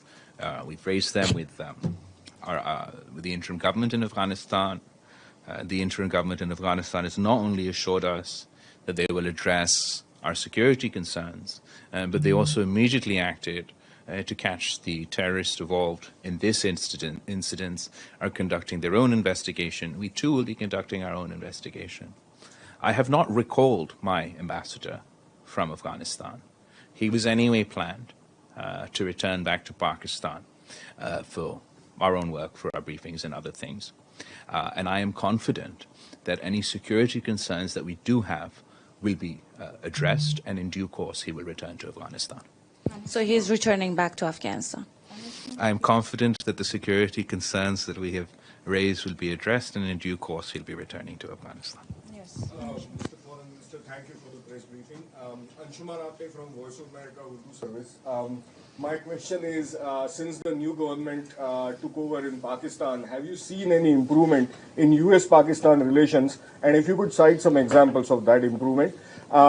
We've raised them with the interim government in Afghanistan. The interim government in Afghanistan has not only assured us that they will address our security concerns, but they also immediately acted to catch the terrorists involved in this incidents, are conducting their own investigation. We too will be conducting our own investigation. I have not recalled my ambassador from Afghanistan. He was anyway planned to return back to Pakistan for our own work, for our briefings and other things. And I am confident that any security concerns that we do have will be addressed, and in due course he will return to Afghanistan. So he is returning back to Afghanistan? I am confident that the security concerns that we have raised will be addressed, and in due course he'll be returning to Afghanistan. Yes. Foreign Minister, thank you for the press briefing. Anshuman Apte from Voice of America Urdu Service. My question is, since the new government took over in Pakistan, have you seen any improvement in US-Pakistan relations? And if you could cite some examples of that improvement.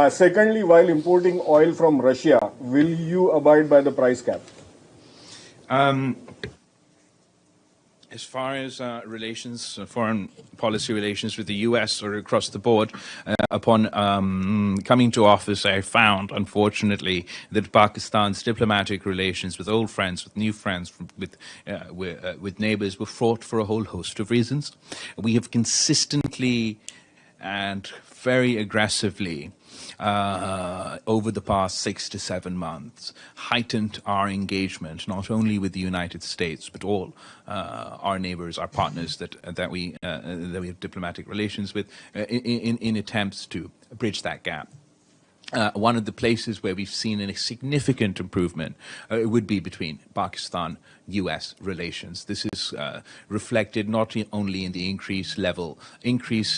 Secondly, while importing oil from Russia, will you abide by the price cap? As far as relations, foreign policy relations with the U.S. or across the board, upon coming to office, I found, unfortunately, that Pakistan's diplomatic relations with old friends, with new friends, with neighbors were fraught for a whole host of reasons. We have consistently and very aggressively over the past 6 to 7 months, heightened our engagement not only with the United States but all our neighbors, our partners that we have diplomatic relations with, in attempts to bridge that gap. One of the places where we've seen a significant improvement would be between Pakistan-U.S. relations. This is reflected not only in the increased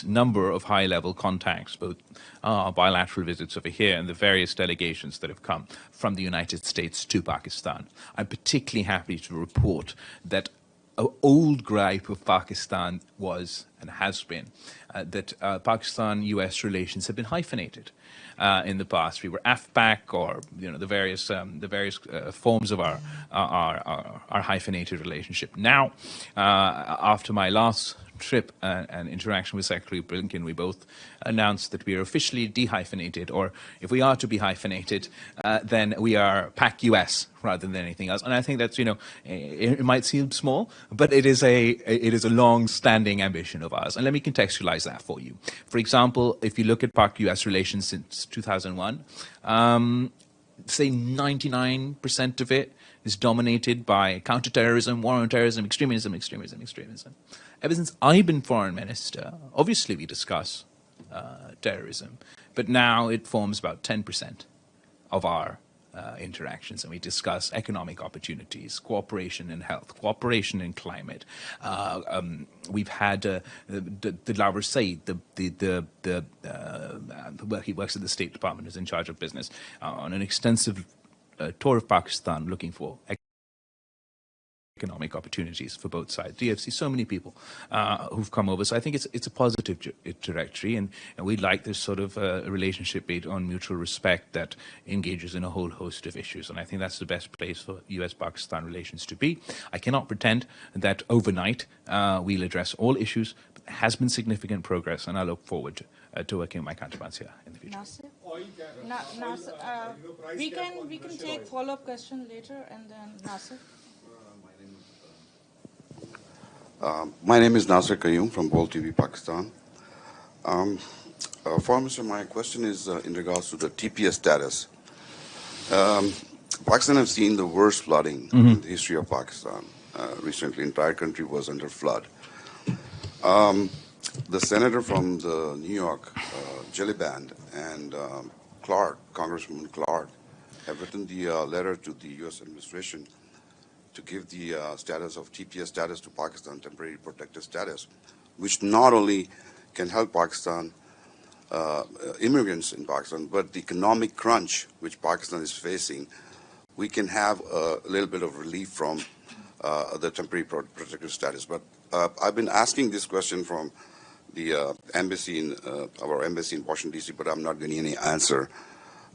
number of high-level contacts, both bilateral visits over here and the various delegations that have come from the United States to Pakistan. I'm particularly happy to report that an old gripe of Pakistan was and has been that Pakistan-U.S. relations have been hyphenated. In the past, we were AFPAC, or the various forms of our hyphenated relationship. Now, after my last trip and interaction with Secretary Blinken, we both announced that we are officially dehyphenated, or if we are to be hyphenated, then we are PAC-US rather than anything else. And I think that's, it might seem small, but it is a long-standing ambition of ours. And let me contextualize that for you. For example, if you look at PAC-US relations since 2001, say 99% of it is dominated by counterterrorism, war on terrorism, extremism. Ever since I've been foreign minister, obviously we discuss terrorism, but now it forms about 10% of our interactions, and we discuss economic opportunities, cooperation in health, cooperation in climate. We've had Bilawal Said, the work he works at the State Department, is in charge of business, on an extensive tour of Pakistan looking for economic opportunities for both sides. DFC, so many people who've come over. So I think it's a positive trajectory, and we'd like this sort of relationship based on mutual respect that engages in a whole host of issues. And I think that's the best place for US-Pakistan relations to be. I cannot pretend that overnight we'll address all issues, but there has been significant progress, and I look forward to working with my counterparts here in the future. Nasir? We can take follow-up question later, and then Nasir. My name is Nasir Qayyum from Bol TV, Pakistan. Foreign Minister, my question is in regards to the TPS status. Pakistan has seen the worst flooding in the history of Pakistan. Recently, the entire country was under flood. The senator from the New York Jelly Band and Clark, Congresswoman Clark, have written the letter to the U.S. administration to give the status of TPS status to Pakistan, temporary protected status, which not only can help Pakistan, immigrants in Pakistan, but the economic crunch which Pakistan is facing, we can have a little bit of relief from the temporary protected status. But I've been asking this question from the embassy in our embassy in Washington, D.C., but I'm not getting any answer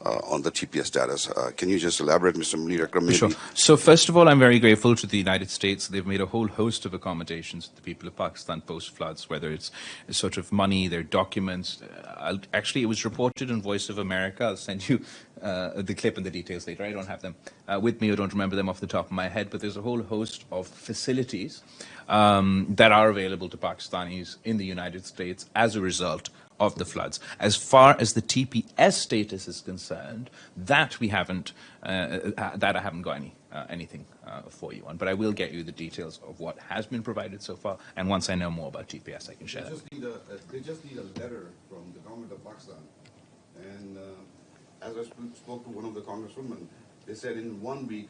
on the TPS status. Can you just elaborate, Mr. Munir Akram? Sure. So first of all, I'm very grateful to the United States. They've made a whole host of accommodations to the people of Pakistan post-floods, whether it's sort of money, their documents. Actually, it was reported in Voice of America. I'll send you the clip and the details later. I don't have them with me. I don't remember them off the top of my head, but there's a whole host of facilities that are available to Pakistanis in the United States as a result of the floods. As far as the TPS status is concerned, that we haven't, that I haven't got anything for you on. But I will get you the details of what has been provided so far, and once I know more about TPS, I can share that. They just need a letter from the government of Pakistan. And as I spoke to one of the congresswomen, they said in 1 week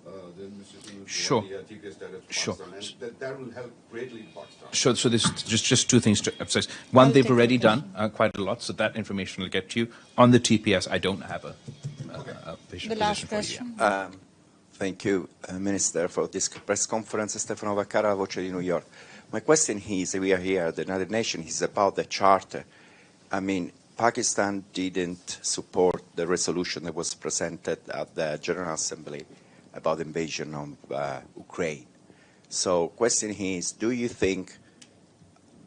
the administration Sure. the TPS status to Sure. Pakistan, and that will help greatly in Pakistan. Sure. So there's just two things to emphasize. One, they've already done quite a lot, so that information will get to you. On the TPS, I don't have a The last question. Thank you, Minister, for this press conference. Stefano Vaccara, Voce di New York. My question is, we are here at the United Nations, is about the Charter. I mean, Pakistan didn't support the resolution that was presented at the General Assembly about the invasion of Ukraine. So question is, do you think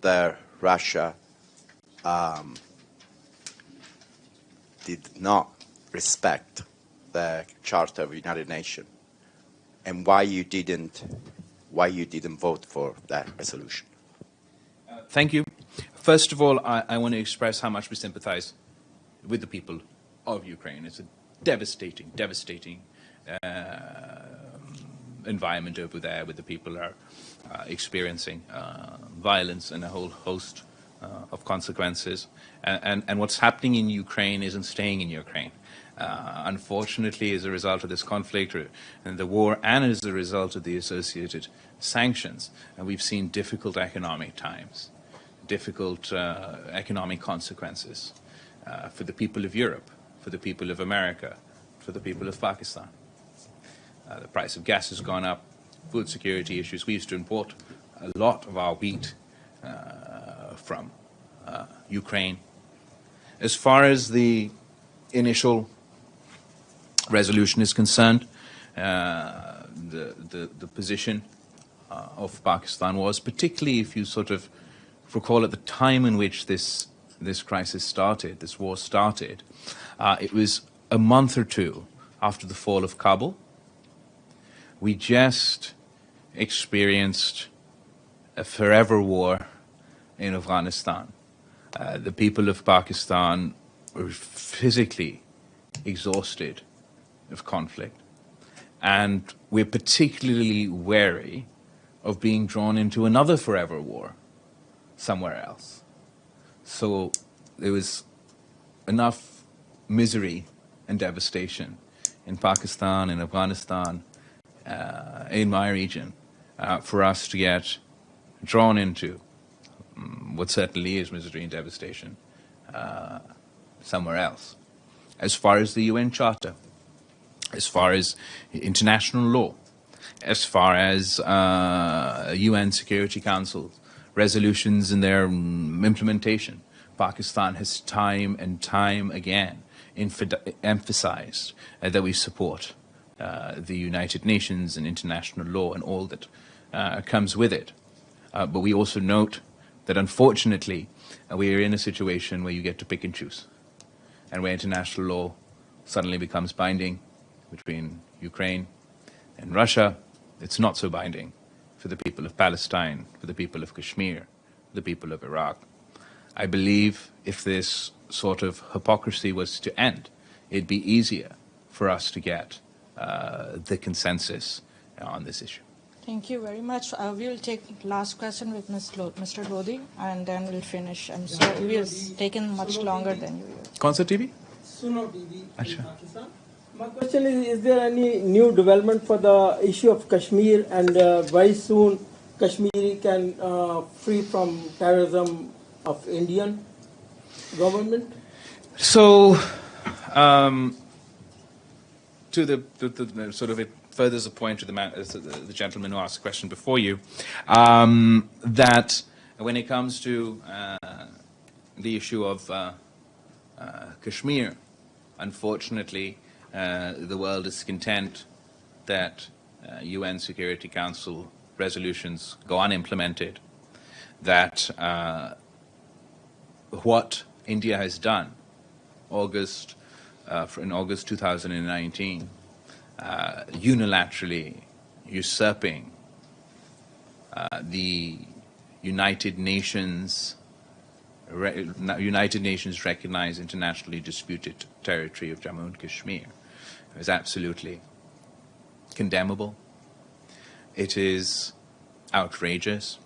that Russia did not respect the Charter of the United Nations, and why you didn't vote for that resolution? Thank you. First of all, I want to express how much we sympathize with the people of Ukraine. It's a devastating environment over there, where the people are experiencing violence and a whole host of consequences. And what's happening in Ukraine isn't staying in Ukraine. Unfortunately, as a result of this conflict and the war, and as a result of the associated sanctions, we've seen difficult economic times, difficult economic consequences for the people of Europe, for the people of America, for the people of Pakistan. The price of gas has gone up, food security issues. We used to import a lot of our wheat from Ukraine. As far as the initial resolution is concerned, the position of Pakistan was, particularly if you sort of recall at the time in which this crisis started, this war started, it was a month or two after the fall of Kabul. We just experienced a forever war in Afghanistan. The people of Pakistan were physically exhausted of conflict, and we're particularly wary of being drawn into another forever war somewhere else. So there was enough misery and devastation in Pakistan, in Afghanistan, in my region, for us to get drawn into what certainly is misery and devastation somewhere else. As far as the UN Charter, as far as international law, as far as UN Security Council resolutions and their implementation, Pakistan has time and time again emphasized that we support the United Nations and international law and all that comes with it. But we also note that unfortunately we are in a situation where you get to pick and choose, and where international law suddenly becomes binding between Ukraine and Russia. It's not so binding for the people of Palestine, for the people of Kashmir, for the people of Iraq. I believe if this sort of hypocrisy was to end, it'd be easier for us to get the consensus on this issue. Thank you very much. We'll take last question with Mr. Lodi, and then we'll finish. I'm sorry, we've taken much longer than you. Concert TV? Suno TV in Pakistan. My question is there any new development for the issue of Kashmir, and very soon Kashmir can free from terrorism of Indian government? So, to the sort of it furthers the point to the gentleman who asked the question before you, that when it comes to the issue of Kashmir, unfortunately, the world is content that UN Security Council resolutions go unimplemented, that what India has done in August 2019, unilaterally usurping the United Nations recognized internationally disputed territory of Jammu and Kashmir, is absolutely condemnable. It is outrageous.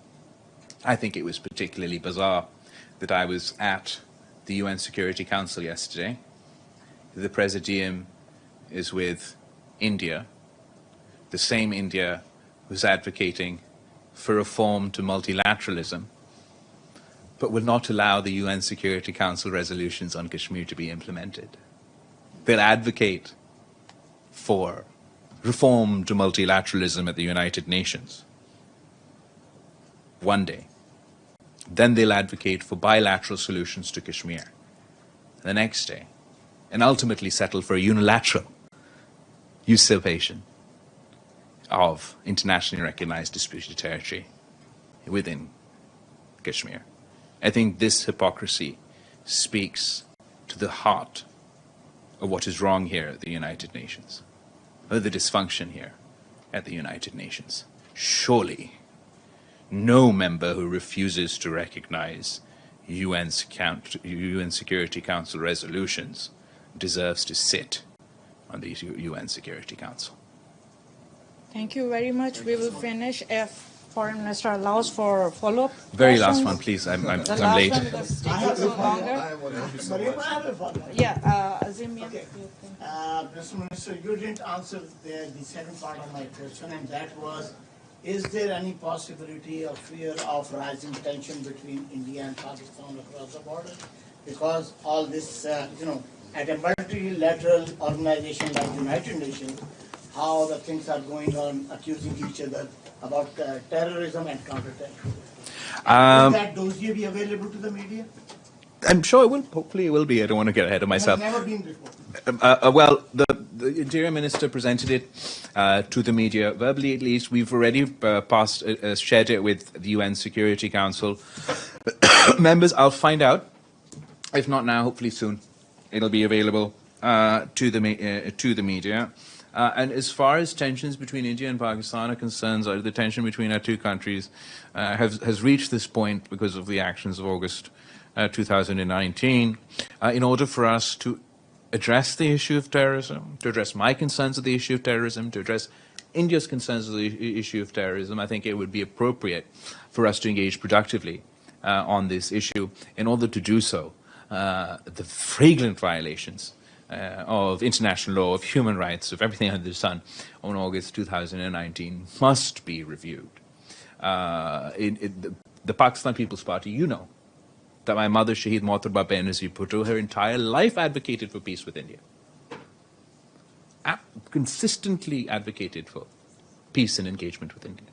I think it was particularly bizarre that I was at the UN Security Council yesterday. The Presidium is with India, the same India who's advocating for reform to multilateralism, but will not allow the UN Security Council resolutions on Kashmir to be implemented. They'll advocate for reform to multilateralism at the United Nations one day. Then they'll advocate for bilateral solutions to Kashmir the next day, and ultimately settle for a unilateral usurpation of internationally recognized disputed territory within Kashmir. I think this hypocrisy speaks to the heart of what is wrong here at the United Nations, or the dysfunction here at the United Nations. Surely, no member who refuses to recognize UN Security Council resolutions deserves to sit on the UN Security Council. Thank you very much. We will finish if Foreign Minister allows for follow-up Very questions. last one, please. I'm late. Because it's taking so longer. Azim, okay. Mr. Minister, you didn't answer the second part of my question, and that was, is there any possibility or fear of rising tension between India and Pakistan across the border? Because all this, at a multilateral organization like the United Nations, how the things are going on, accusing each other about terrorism and counter-terrorism. Will that dossier be available to the media? I'm sure it will. Hopefully it will be. I don't want to get ahead of myself. It has never been before. Well, the Interior Minister presented it to the media, verbally at least. We've already shared it with the UN Security Council members. I'll find out. If not now, hopefully soon. It'll be available to the media. And as far as tensions between India and Pakistan are concerned, or the tension between our two countries has reached this point because of the actions of August 2019. In order for us to address the issue of terrorism, to address my concerns of the issue of terrorism, to address India's concerns of the issue of terrorism, I think it would be appropriate for us to engage productively on this issue. In order to do so, the flagrant violations of international law, of human rights, of everything under the sun on August 2019 must be reviewed. The Pakistan People's Party, you know, that my mother, Shaheed Mohtarba Benazir Bhutto, her entire life advocated for peace with India. Consistently advocated for peace and engagement with India.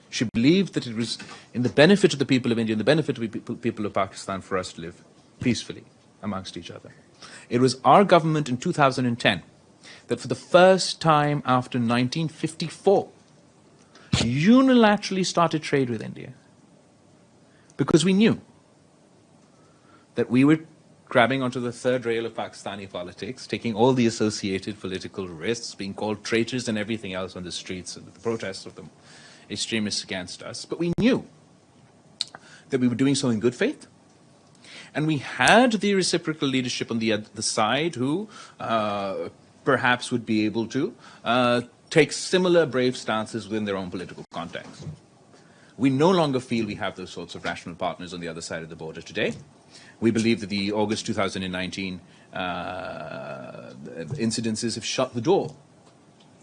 She believed that it was in the benefit of the people of India, in the benefit of the people of Pakistan, for us to live peacefully amongst each other. It was our government in 2010 that for the first time after 1954 unilaterally started trade with India, because we knew that we were grabbing onto the third rail of Pakistani politics, taking all the associated political risks, being called traitors and everything else on the streets and the protests of the extremists against us. But we knew that we were doing so in good faith. And we had the reciprocal leadership on the other side who perhaps would be able to take similar brave stances within their own political context. We no longer feel we have those sorts of rational partners on the other side of the border today. We believe that the August 2019 incidences have shut the door,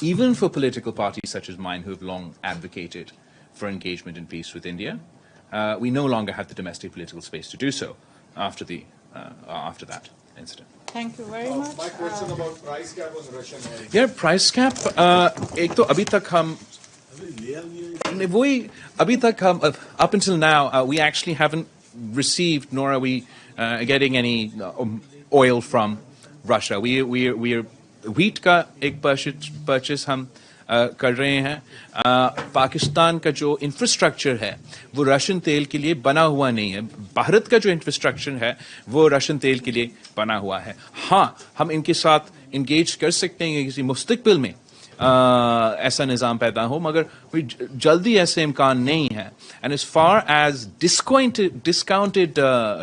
even for political parties such as mine who have long advocated for engagement in peace with India. We no longer have the domestic political space to do so after that incident. Thank you very much. My question about price cap on Russian oil. Yeah, price cap. एक तो अभी तक हम up until now we actually haven't received, nor are we getting any oil from Russia. We are wheat का एक purchase हम कर रहे हैं. पाकिस्तान का जो इंफ्रास्ट्रक्चर है वो रशियन तेल के लिए बना हुआ नहीं है. भारत का जो इंफ्रास्ट्रक्चर है वो रशियन तेल के लिए बना हुआ है. हाँ, हम इनके साथ इंगेज कर सकते हैं किसी मुस्तकबिल में ऐसा निज़ाम पैदा हो, मगर जल्दी ऐसे इम्कान नहीं है. And as far as discounted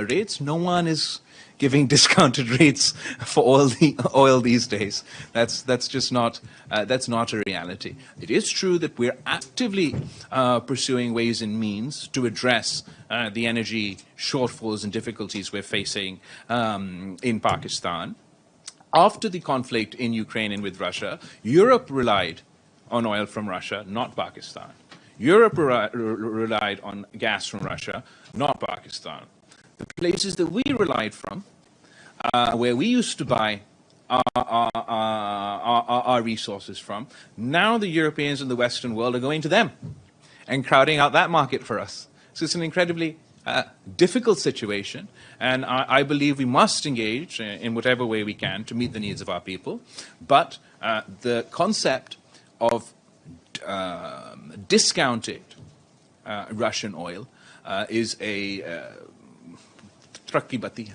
rates, no one is giving discounted rates for all the oil these days. That's just not that's not a reality. It is true that we're actively pursuing ways and means to address the energy shortfalls and difficulties we're facing in Pakistan. After the conflict in Ukraine and with Russia, Europe relied on oil from Russia, not Pakistan. Europe relied on gas from Russia, not Pakistan. The places that we relied from, where we used to buy our resources from, now the Europeans and the Western world are going to them and crowding out that market for us. So it's an incredibly difficult situation, and I believe we must engage in whatever way we can to meet the needs of our people. But the concept of discounted Russian oil is a trakki bati.